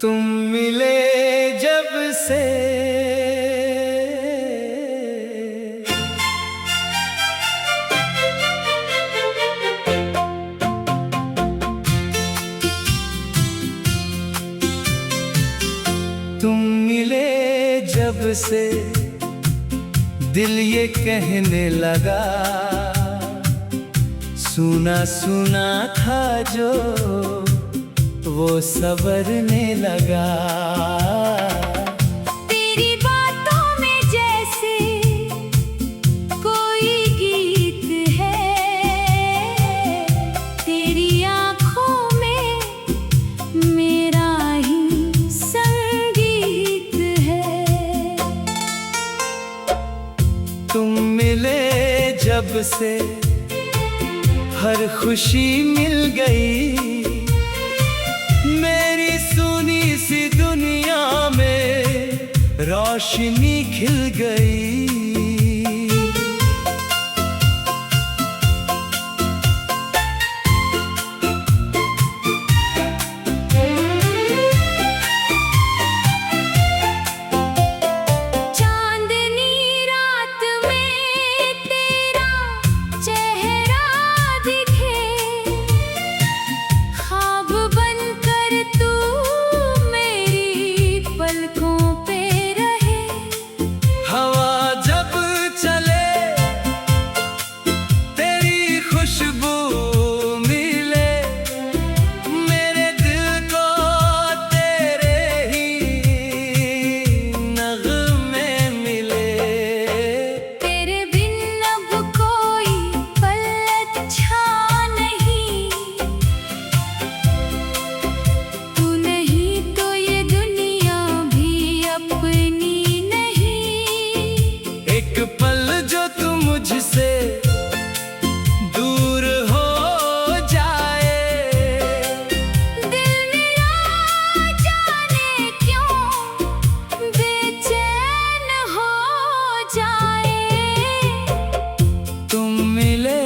तुम मिले जब से तुम मिले जब से दिल ये कहने लगा, सुना सुना था जो वो संवरने लगा। तेरी बातों में जैसे कोई गीत है, तेरी आँखों में मेरा ही संगीत है। तुम मिले जब से हर खुशी मिल गई, मेरी सुनी सी दुनिया में रोशनी खिल गई। दूर हो जाए, दिल मेरा जाने क्यों बेचैन हो जाए। तुम मिले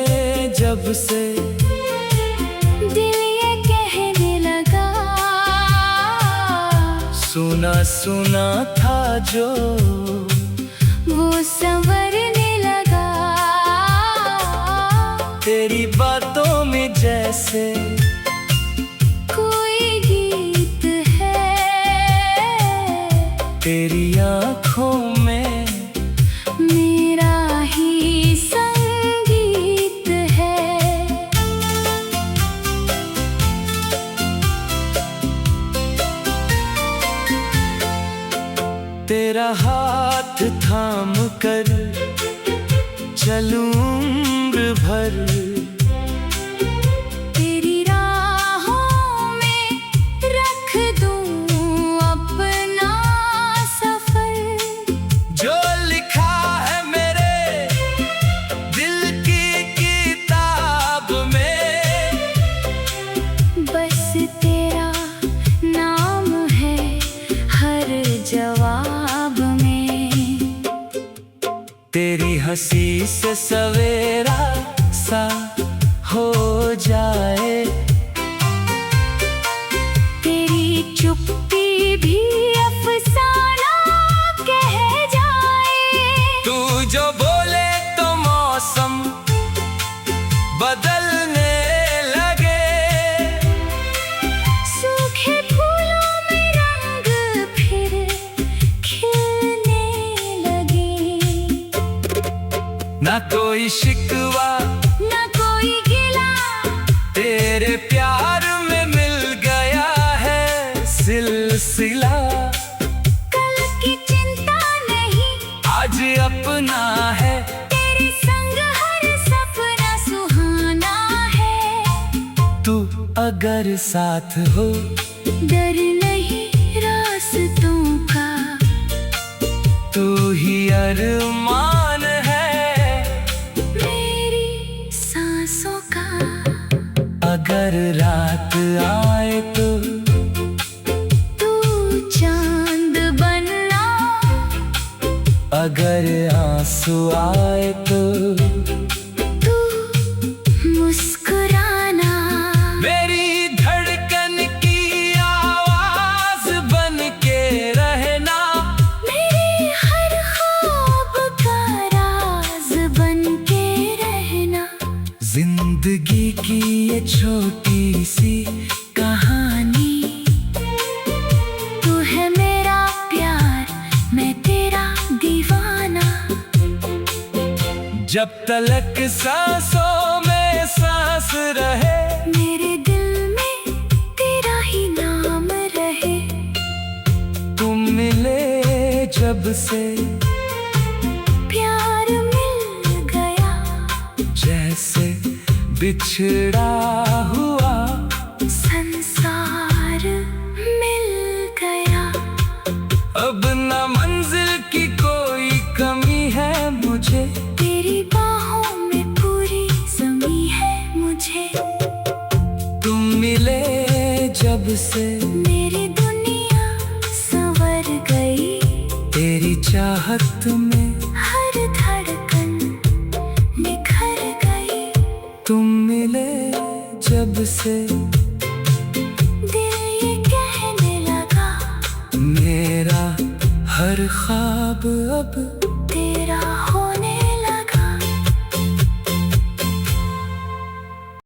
जब से दिल ये कहने लगा, सुना सुना था जो वो संवरने लगा। तेरी बातों में जैसे कोई गीत है, तेरी आँखों में मेरा ही संगीत है। तेरा हाथ थाम कर चलूं उम्र भर, तेरी राहों में रख दूं अपना सफर। जो लिखा है मेरे दिल की किताब में, बस तेरा नाम है हर जवाब में। तेरी हंसी से सवेरा सा हो जाए, तेरी चुप्पी भी अफसाना कह जाए। तू जो बोले तो मौसम बदलने लगे, सूखे फूलों में रंग फिर खिलने लगे। ना कोई शिकवा ना कोई गिला, तेरे प्यार में मिल गया है सिलसिला। कल की चिंता नहीं आज अपना है, तेरे संग हर सपना सुहाना है। तू अगर साथ हो डर नहीं रास्तों का, तू ही अरमान है मेरी सांसों का। अगर रात आए तो तू चांद बनना, अगर आंसू आए तो तू मुस्कुराना। मेरी धड़कन की आवाज जब तलक सांसों में सांस रहे, मेरे दिल में तेरा ही नाम रहे। तुम मिले जब से प्यार मिल गया, जैसे बिछड़ा हुआ संसार मिल गया। अब न मंजिल की कोई कमी है मुझे, तेरी बाहों में पूरी ज़मीं है मुझे। तुम मिले जब से मेरी दुनिया संवर गई, तेरी चाहत में हर धड़कन निखर गई। तुम मिले जब से दिल ये कहने लगा, मेरा हर ख्वाब अब तेरा